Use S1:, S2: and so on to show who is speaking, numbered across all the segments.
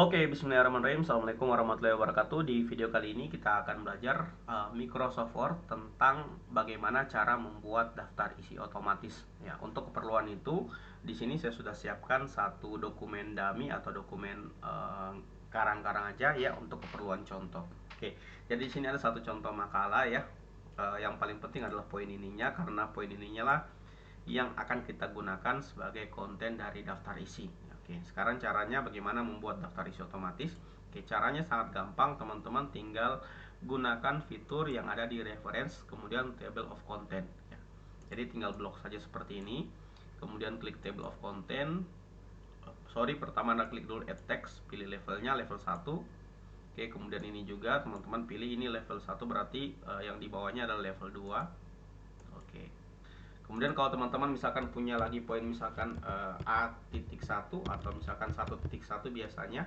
S1: Oke, bismillahirrahmanirrahim. Assalamualaikum warahmatullahi wabarakatuh. Di video kali ini kita akan belajar Microsoft Word tentang bagaimana cara membuat daftar isi otomatis. Ya, untuk keperluan itu, di sini saya sudah siapkan satu dokumen dummy atau dokumen karang-karang aja ya untuk keperluan contoh. Oke, jadi di sini ada satu contoh makalah ya. Yang paling penting adalah poin ininya karena poin ininya lah yang akan kita gunakan sebagai konten dari daftar isi. Oke, sekarang caranya bagaimana membuat daftar isi otomatis. Oke, caranya sangat gampang, teman-teman tinggal gunakan fitur yang ada di reference, kemudian table of content. Ya. Jadi tinggal blok saja seperti ini, kemudian klik table of content. Pertama Anda klik dulu add text, pilih levelnya level 1. Oke, kemudian ini juga teman-teman pilih ini level 1 berarti yang di bawahnya adalah level 2. Oke. Kemudian kalau teman-teman misalkan punya lagi poin misalkan A.1 atau misalkan 1.1 biasanya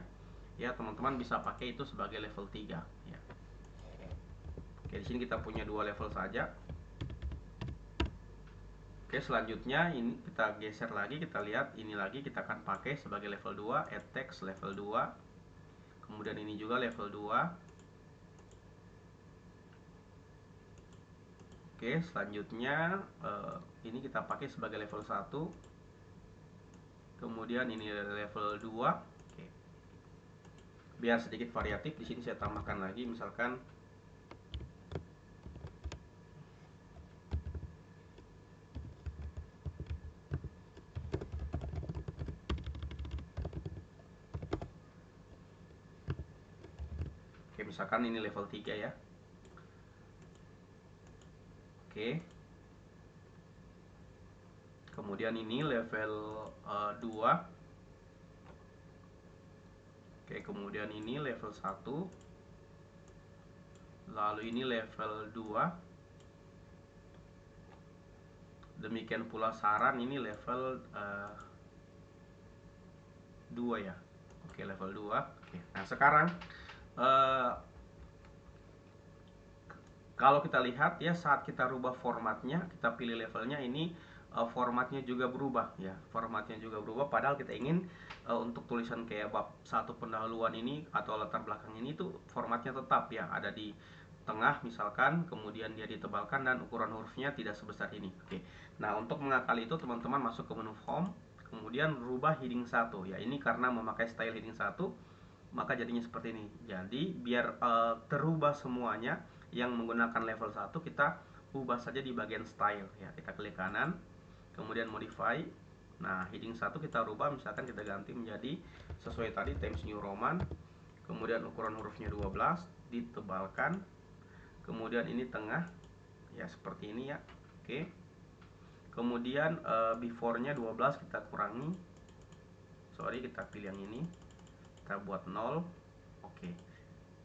S1: ya teman-teman bisa pakai itu sebagai level 3 ya. Oke, di sini kita punya dua level saja. Oke, selanjutnya ini kita geser lagi, kita lihat ini lagi kita akan pakai sebagai level 2, add text level 2. Kemudian ini juga level 2. Oke, selanjutnya ini kita pakai sebagai level 1. Kemudian ini level 2. Oke. Biar sedikit variatif, di sini saya tambahkan lagi misalkan misalkan ini level 3 ya. Oke. Kemudian ini level 2. Oke, kemudian ini level 1. Lalu ini level 2. Demikian pula saran ini level 2 ya. Oke, level 2. Oke. Nah, sekarang kalau kita lihat ya saat kita rubah formatnya, kita pilih levelnya ini formatnya juga berubah ya. Formatnya juga berubah padahal kita ingin untuk tulisan kayak bab 1 pendahuluan ini atau latar belakang ini tuh formatnya tetap ya, ada di tengah misalkan, kemudian dia ditebalkan dan ukuran hurufnya tidak sebesar ini. Oke. Nah, untuk mengakali itu teman-teman masuk ke menu home, kemudian rubah heading 1 ya. Ini karena memakai style heading 1 maka jadinya seperti ini. Jadi biar terubah semuanya yang menggunakan level 1 kita ubah saja di bagian style ya. Kita klik kanan, kemudian modify. Nah, heading 1 kita rubah, misalkan kita ganti menjadi sesuai tadi Times New Roman. Kemudian ukuran hurufnya 12, ditebalkan. Kemudian ini tengah ya seperti ini ya. Oke. Kemudian before-nya 12 kita kurangi. Kita pilih yang ini. Kita buat 0. Oke.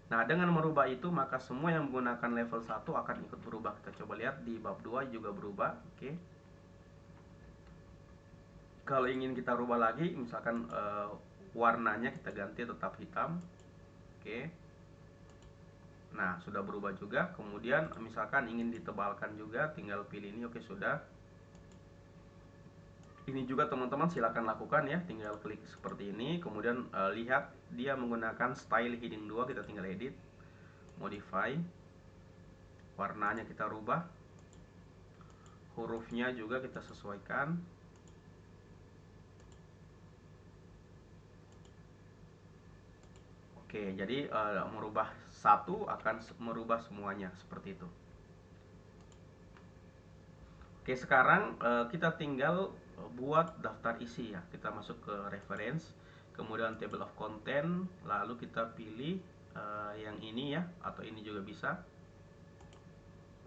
S1: Nah, dengan merubah itu maka semua yang menggunakan level 1 akan ikut berubah. Kita coba lihat di bab 2 juga berubah. Oke. Kalau ingin kita rubah lagi, misalkan warnanya kita ganti tetap hitam. Oke. Nah, sudah berubah juga. Kemudian misalkan ingin ditebalkan juga, tinggal pilih ini. Oke, sudah. Ini juga teman-teman silakan lakukan ya, tinggal klik seperti ini. Kemudian lihat dia menggunakan style heading 2, kita tinggal edit, modify. Warnanya kita rubah, hurufnya juga kita sesuaikan. Oke, jadi merubah satu akan merubah semuanya seperti itu. Oke, sekarang kita tinggal buat daftar isi ya. Kita masuk ke reference, kemudian table of content, lalu kita pilih yang ini ya, atau ini juga bisa.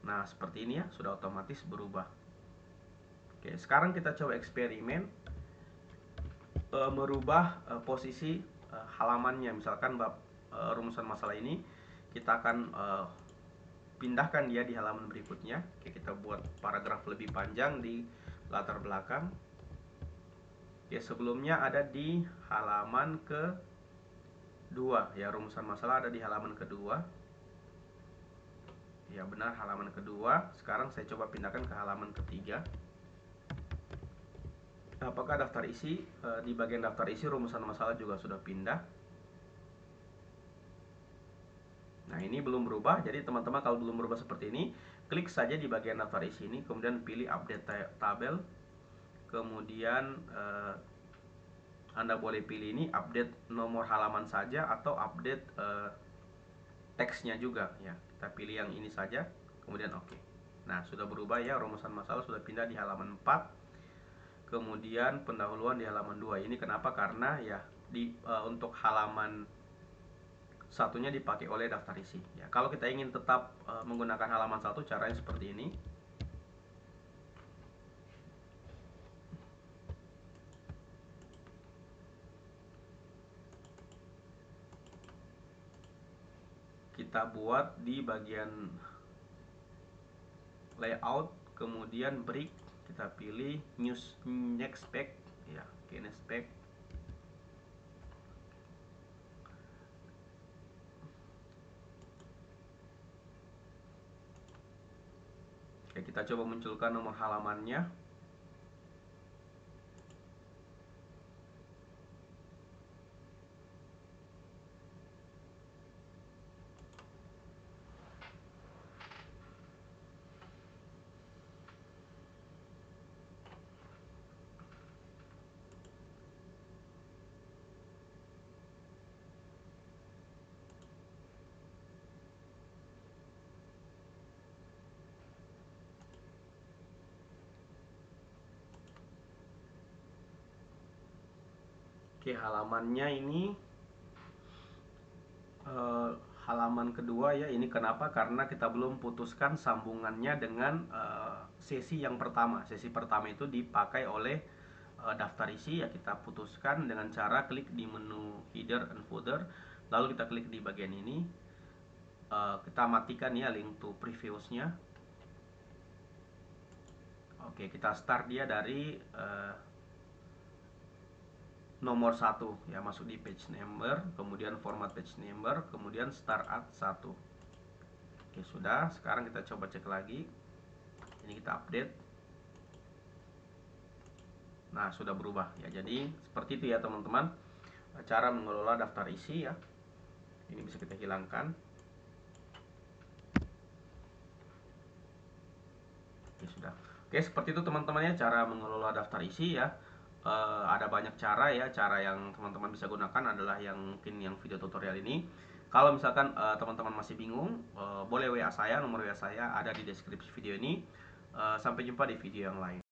S1: Nah, seperti ini ya, sudah otomatis berubah. Oke, sekarang kita coba eksperimen merubah posisi halamannya. Misalkan bab rumusan masalah ini kita akan pindahkan dia di halaman berikutnya. Oke, kita buat paragraf lebih panjang di latar belakang. Oke, sebelumnya ada di halaman ke-2 ya, rumusan masalah ada di halaman kedua. Ya benar, halaman kedua. Sekarang saya coba pindahkan ke halaman ketiga. Apakah daftar isi di bagian daftar isi rumusan masalah juga sudah pindah? ini belum berubah. Jadi teman-teman kalau belum berubah seperti ini, klik saja di bagian daftar isi ini, kemudian pilih update tabel. Kemudian Anda boleh pilih ini update nomor halaman saja atau update teksnya juga ya. Kita pilih yang ini saja, kemudian oke. Nah, sudah berubah ya, rumusan masalah sudah pindah di halaman 4. Kemudian pendahuluan di halaman 2. Ini kenapa? Karena ya untuk halaman satunya dipakai oleh daftar isi ya. Kalau kita ingin tetap menggunakan halaman satu, caranya seperti ini. Kita buat di bagian layout, kemudian break, kita pilih next page ya. Oke, next page. Oke, kita coba munculkan nomor halamannya. Oke, halamannya ini halaman kedua ya. Ini kenapa? Karena kita belum putuskan sambungannya dengan sesi yang pertama. Sesi pertama itu dipakai oleh daftar isi ya. Kita putuskan dengan cara klik di menu header and footer, lalu kita klik di bagian ini. Kita matikan ya link to previews-nya. Oke, kita start dia dari nomor 1 ya, masuk di page number, kemudian format page number, kemudian start at 1. Oke, sudah. Sekarang kita coba cek lagi. Ini kita update. Nah, sudah berubah ya. Jadi seperti itu ya teman-teman, cara mengelola daftar isi ya. Ini bisa kita hilangkan. Oke, sudah. Oke, seperti itu teman-teman ya, cara mengelola daftar isi ya. Ada banyak cara ya. Cara yang teman-teman bisa gunakan adalah yang mungkin yang video tutorial ini. Kalau misalkan teman-teman masih bingung, boleh WA saya, nomor WA saya ada di deskripsi video ini. Sampai jumpa di video yang lain.